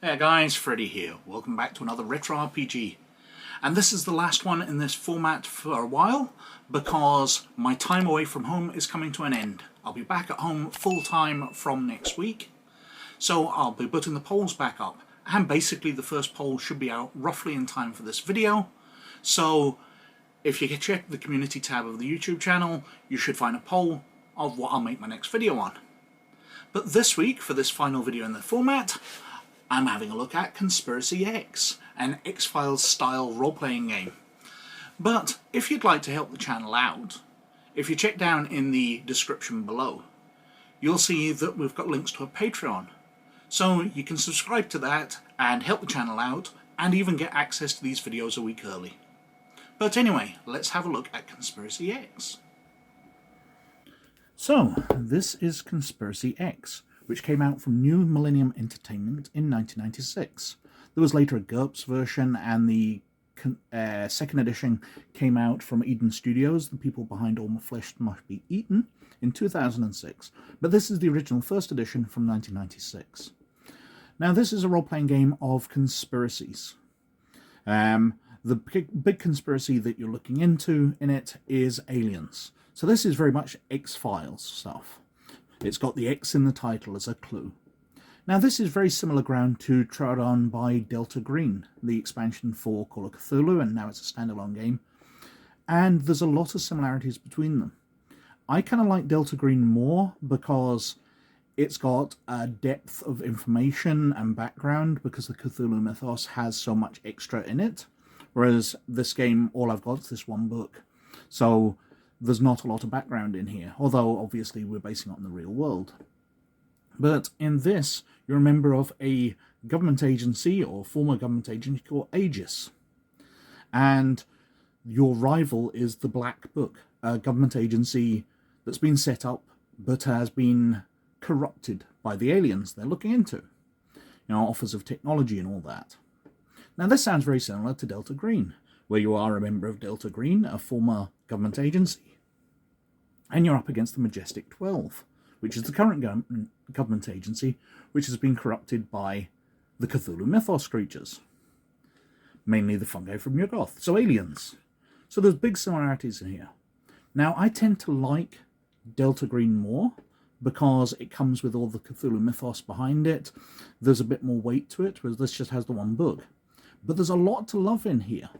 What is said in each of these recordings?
Hey guys, Freddy here. Welcome back to another Retro RPG. And this is the last one in this format for a while because my time away from home is coming to an end. I'll be back at home full time from next week. So I'll be putting the polls back up. And basically the first poll should be out roughly in time for this video. So if you check the community tab of the YouTube channel, you should find a poll of what I'll make my next video on. But this week, for this final video in the format, I'm having a look at Conspiracy X, an X-Files style role-playing game. But if you'd like to help the channel out, if you check down in the description below, you'll see that we've got links to a Patreon. So you can subscribe to that and help the channel out, and even get access to these videos a week early. But anyway, let's have a look at Conspiracy X. So, this is Conspiracy X, which came out from New Millennium Entertainment in 1996. There was later a GURPS version, and the second edition came out from Eden Studios, the people behind All My Flesh Must Be Eaten, in 2006. But this is the original first edition from 1996. Now, this is a role-playing game of conspiracies. The big conspiracy that you're looking into in it is aliens. So this is very much X-Files stuff. It's got the X in the title as a clue. Now this is very similar ground to trod on by Delta Green, the expansion for Call of Cthulhu, and now it's a standalone game. And there's a lot of similarities between them. I kind of like Delta Green more because it's got a depth of information and background because the Cthulhu mythos has so much extra in it. Whereas this game, all I've got is this one book. So there's not a lot of background in here, although obviously we're basing it on the real world. But in this, you're a member of a government agency or former government agency called Aegis. And your rival is the Black Book, a government agency that's been set up but has been corrupted by the aliens they're looking into. Offers of technology and all that. Now this sounds very similar to Delta Green, where you are a member of Delta Green, a former government agency. And you're up against the Majestic 12, which is the current government agency, which has been corrupted by the Cthulhu mythos creatures. Mainly the fungi from Yuggoth, so aliens. So there's big similarities in here. Now, I tend to like Delta Green more, because it comes with all the Cthulhu mythos behind it. There's a bit more weight to it, whereas this just has the one book. But there's a lot to love in here.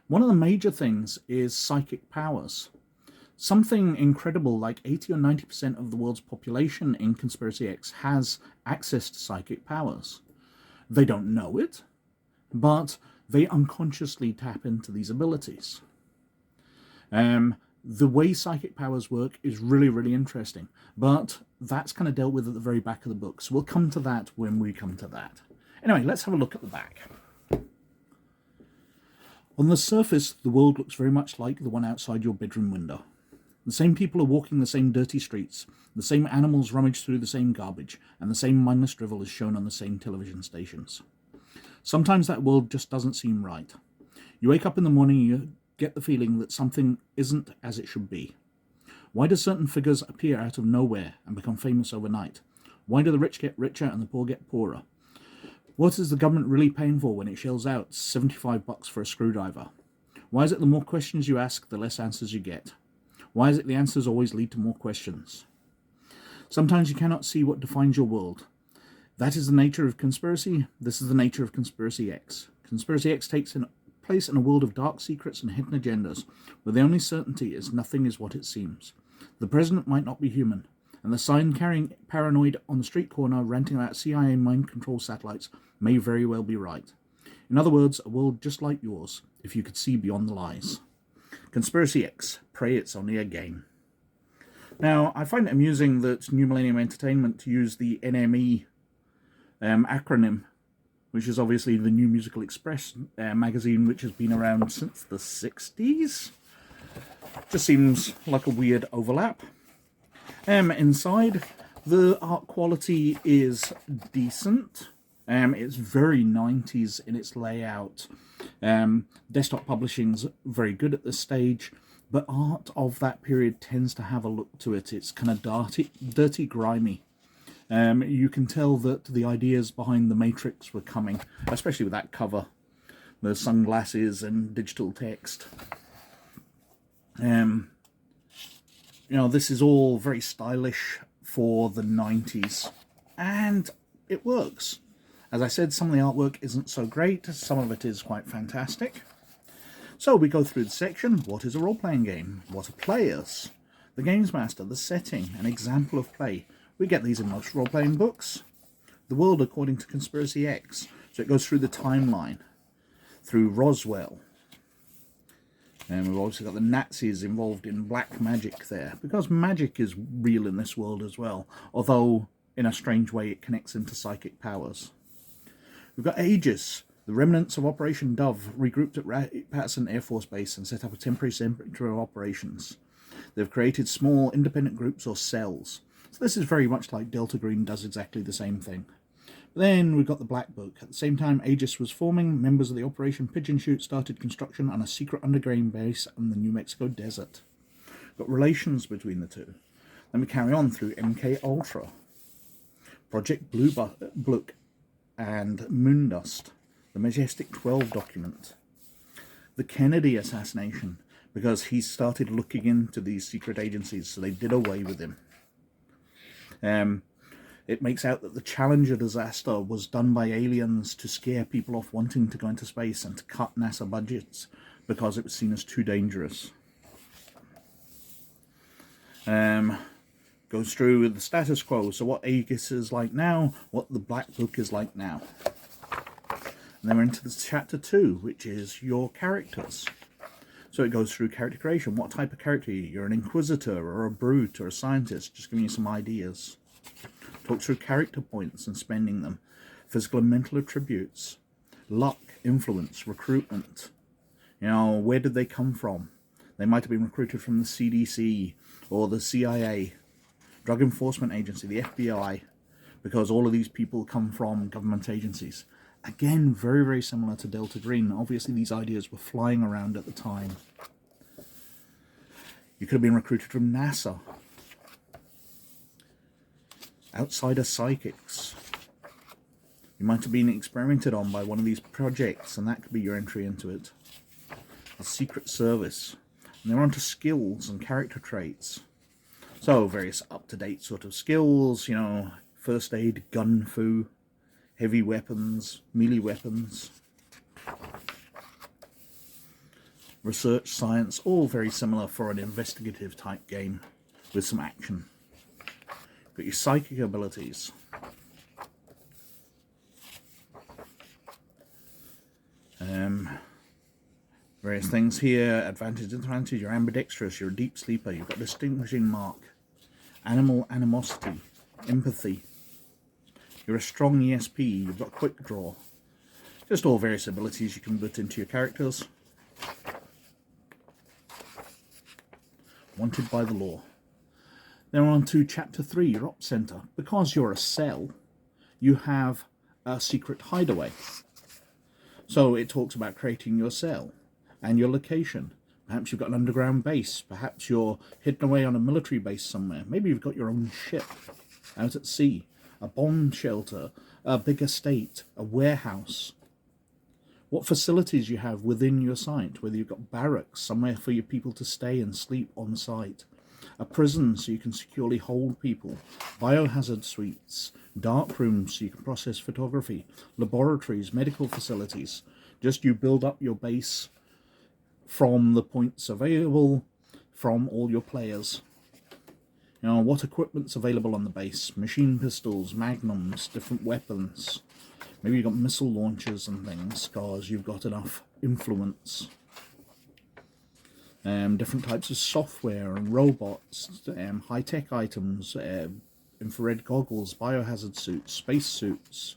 One of the major things is psychic powers. Something incredible like 80 or 90% of the world's population in Conspiracy X has access to psychic powers. They don't know it, but they unconsciously tap into these abilities. The way psychic powers work is really, really interesting, but that's kind of dealt with at the very back of the book, so we'll come to that when we come to that. Anyway, let's have a look at the back. On the surface, the world looks very much like the one outside your bedroom window. The same people are walking the same dirty streets, the same animals rummage through the same garbage, and the same mindless drivel is shown on the same television stations. Sometimes that world just doesn't seem right. You wake up in the morning and you get the feeling that something isn't as it should be. Why do certain figures appear out of nowhere and become famous overnight? Why do the rich get richer and the poor get poorer? What is the government really paying for when it shells out $75 for a screwdriver? Why is it the more questions you ask, the less answers you get? Why is it the answers always lead to more questions? Sometimes you cannot see what defines your world. That is the nature of conspiracy. This is the nature of Conspiracy X. Conspiracy X takes place in a world of dark secrets and hidden agendas, where the only certainty is nothing is what it seems. The president might not be human, and the sign-carrying paranoid on the street corner ranting about CIA mind control satellites may very well be right. In other words, a world just like yours, if you could see beyond the lies. Conspiracy X, pray it's only a game. Now, I find it amusing that New Millennium Entertainment used the NME acronym, which is obviously the New Musical Express magazine, which has been around since the 60s. Just seems like a weird overlap. Inside, the art quality is decent. It's very 90s in its layout. Desktop publishing's very good at this stage, but art of that period tends to have a look to it. It's kind of dirty, grimy. You can tell that the ideas behind the Matrix were coming, especially with that cover, the sunglasses and digital text. You know, this is all very stylish for the 90s, and it works. As I said, some of the artwork isn't so great, some of it is quite fantastic. So we go through the section. What is a role-playing game? What are players? The games master, the setting, an example of play. We get these in most role-playing books. The world according to Conspiracy X. So it goes through the timeline, through Roswell. And we've also got the Nazis involved in black magic there, because magic is real in this world as well, although in a strange way it connects into psychic powers. We've got Aegis. The remnants of Operation Dove regrouped at Patterson Air Force Base and set up a temporary center of operations. They've created small independent groups or cells. So this is very much like Delta Green does exactly the same thing. But then we've got the Black Book. At the same time Aegis was forming, members of the Operation Pigeon Shoot started construction on a secret underground base in the New Mexico desert. Got relations between the two. Then we carry on through MK Ultra, Project Blue Book, and Moondust. The Majestic 12 document, the Kennedy assassination, because he started looking into these secret agencies, so they did away with him. It makes out that the Challenger disaster was done by aliens to scare people off wanting to go into space and to cut NASA budgets because it was seen as too dangerous. Goes through with the status quo, so what Aegis is like now, what the Black Book is like now. And then we're into the chapter 2, which is your characters. So it goes through character creation. What type of character are you? You're an inquisitor or a brute or a scientist. Just giving you some ideas. Talks through character points and spending them. Physical and mental attributes. Luck, influence, recruitment. You know, where did they come from? They might have been recruited from the CDC or the CIA, Drug Enforcement Agency, the FBI, because all of these people come from government agencies. Again, very, very similar to Delta Green. Obviously, these ideas were flying around at the time. You could have been recruited from NASA. Outsider psychics. You might have been experimented on by one of these projects, and that could be your entry into it. A Secret Service. And they're onto skills and character traits. So, various up-to-date sort of skills, you know, first aid, gun fu, heavy weapons, melee weapons, research, science, all very similar for an investigative type game with some action. Got your psychic abilities. Various things here, advantage, disadvantage, you're ambidextrous, you're a deep sleeper, you've got distinguishing mark, animal animosity, empathy. You're a strong ESP, you've got quick draw. Just all various abilities you can put into your characters. Wanted by the law. Then we're on to Chapter 3, your Ops Center. Because you're a cell, you have a secret hideaway. So it talks about creating your cell and your location. Perhaps you've got an underground base. Perhaps you're hidden away on a military base somewhere. Maybe you've got your own ship out at sea. A bomb shelter, a big estate, a warehouse. What facilities you have within your site, whether you've got barracks, somewhere for your people to stay and sleep on site, a prison so you can securely hold people, biohazard suites, dark rooms so you can process photography, laboratories, medical facilities. Just you build up your base from the points available from all your players. You know, what equipment's available on the base? Machine pistols, magnums, different weapons. Maybe you've got missile launchers and things, because you've got enough influence. Different types of software and robots, high-tech items, infrared goggles, biohazard suits, space suits,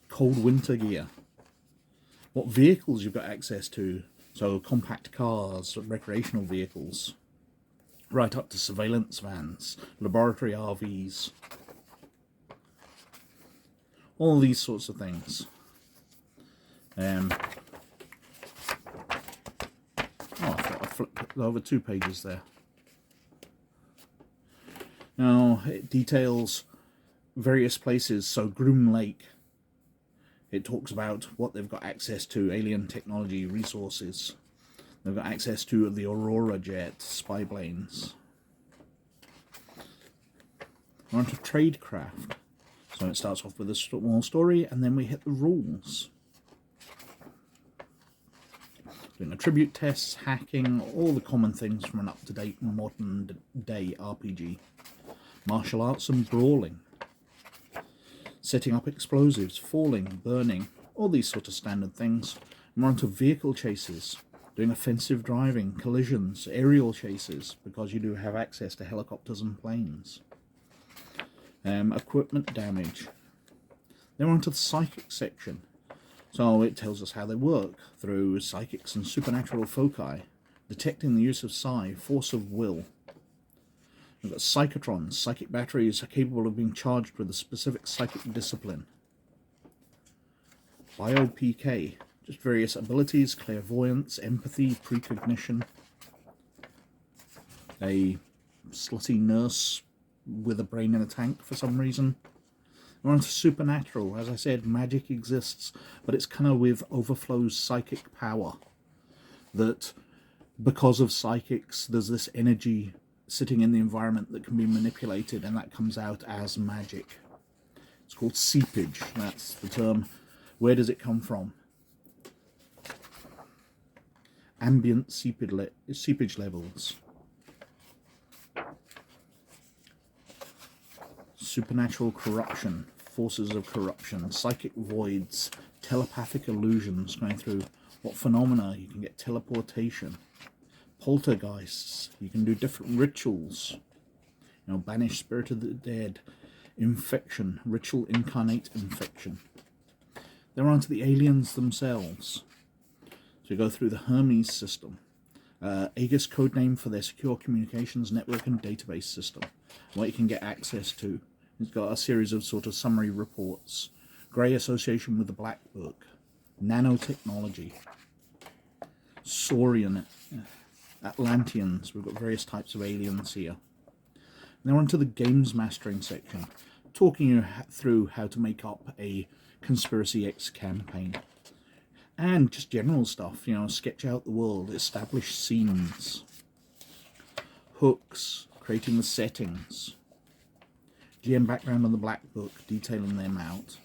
cold winter gear. What vehicles you've got access to, so compact cars, recreational vehicles. Right up to surveillance vans, laboratory RVs, all these sorts of things. I thought I flipped over 2 pages there. Now, it details various places. So Groom Lake, it talks about what they've got access to, alien technology, resources. They've got access to the Aurora jet, spy planes. We're on to Tradecraft. So it starts off with a small story, and then we hit the rules. Doing attribute tests, hacking, all the common things from an up-to-date modern day RPG. Martial arts and brawling. Setting up explosives, falling, burning, all these sort of standard things. And we're on to vehicle chases. Doing offensive driving, collisions, aerial chases, because you do have access to helicopters and planes. Equipment damage. Then we're on to the psychic section. So it tells us how they work through psychics and supernatural foci, detecting the use of psi, force of will. We've got psychotrons. Psychic batteries are capable of being charged with a specific psychic discipline. Bio-PK. Just various abilities, clairvoyance, empathy, precognition. A slutty nurse with a brain in a tank for some reason. We're on to supernatural. As I said, magic exists, but it's kind of with overflows psychic power. That because of psychics, there's this energy sitting in the environment that can be manipulated, and that comes out as magic. It's called seepage. That's the term. Where does it come from? Ambient seepage levels. Supernatural corruption, forces of corruption, psychic voids, telepathic illusions, going through what phenomena. You can get teleportation, poltergeists, you can do different rituals, you know, banish spirit of the dead, infection, ritual incarnate infection. They're onto the aliens themselves. So you go through the Hermes system, Aegis codename for their secure communications network and database system, what you can get access to. It's got a series of sort of summary reports. Grey association with the Black Book. Nanotechnology. Saurian. Atlanteans. We've got various types of aliens here. Now on to the games mastering section. Talking you through how to make up a Conspiracy X campaign. And just general stuff, you know, sketch out the world, establish scenes. Hooks. Creating the settings. GM background on the Black Book, detailing them out.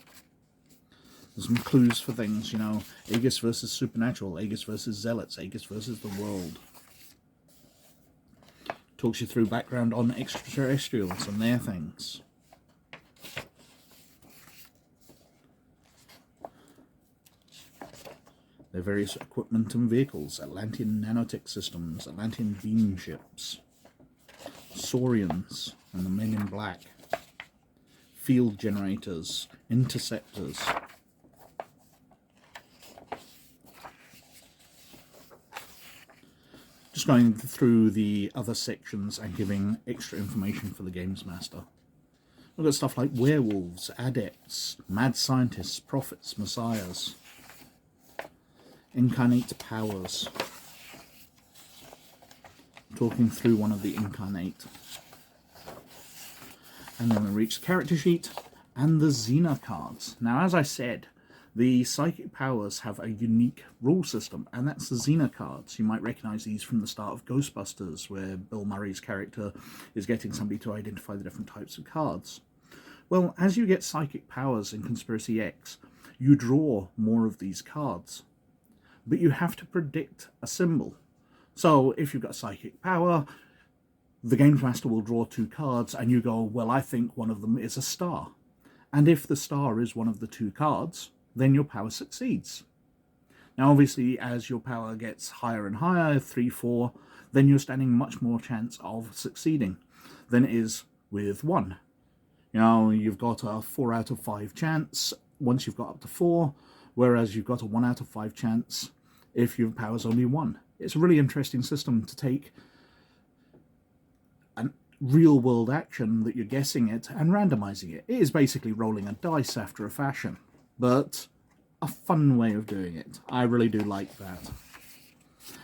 There's some clues for things, you know, Aegis versus Supernatural, Aegis versus Zealots, Aegis versus the World. Talks you through background on extraterrestrials and their things. Their various equipment and vehicles, Atlantean nanotech systems, Atlantean beam ships, Saurians and the Men in Black. Field generators, interceptors. Just going through the other sections and giving extra information for the Games Master. We've got stuff like werewolves, adepts, mad scientists, prophets, messiahs, incarnate powers. Talking through one of the incarnate. And then we reach the character sheet and the Xena cards. Now, as I said, the psychic powers have a unique rule system, and that's the Xena cards. You might recognize these from the start of Ghostbusters, where Bill Murray's character is getting somebody to identify the different types of cards. Well, as you get psychic powers in Conspiracy X, you draw more of these cards, but you have to predict a symbol. So if you've got psychic power, the Games Master will draw two cards, and you go, well, I think one of them is a star. And if the star is one of the two cards, then your power succeeds. Now, obviously, as your power gets higher and higher, 3, 4, then you're standing much more chance of succeeding than it is with 1. You know, you've got a 4 out of 5 chance once you've got up to 4, whereas you've got a 1 out of 5 chance if your power's only 1. It's a really interesting system to take a real-world action that you're guessing it and randomizing it. It is basically rolling a dice after a fashion, but a fun way of doing it. I really do like that.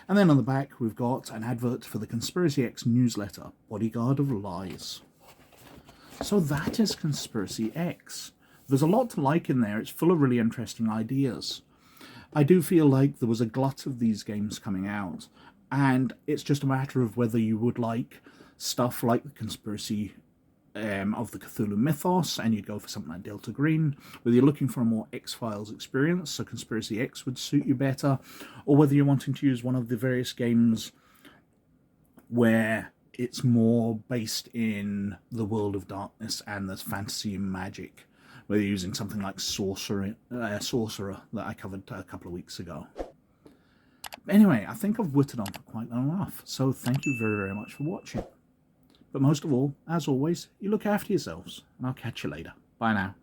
And then on the back, we've got an advert for the Conspiracy X newsletter, Bodyguard of Lies. So that is Conspiracy X. There's a lot to like in there. It's full of really interesting ideas. I do feel like there was a glut of these games coming out, and it's just a matter of whether you would like stuff like the Conspiracy of the Cthulhu mythos, and you'd go for something like Delta Green, whether you're looking for a more X-Files experience, so Conspiracy X would suit you better, or whether you're wanting to use one of the various games where it's more based in the world of darkness and there's fantasy and magic, whether you're using something like Sorcerer that I covered a couple of weeks ago. But anyway, I think I've whittled on for quite long enough, so thank you very, very much for watching. But most of all, as always, you look after yourselves, and I'll catch you later. Bye now.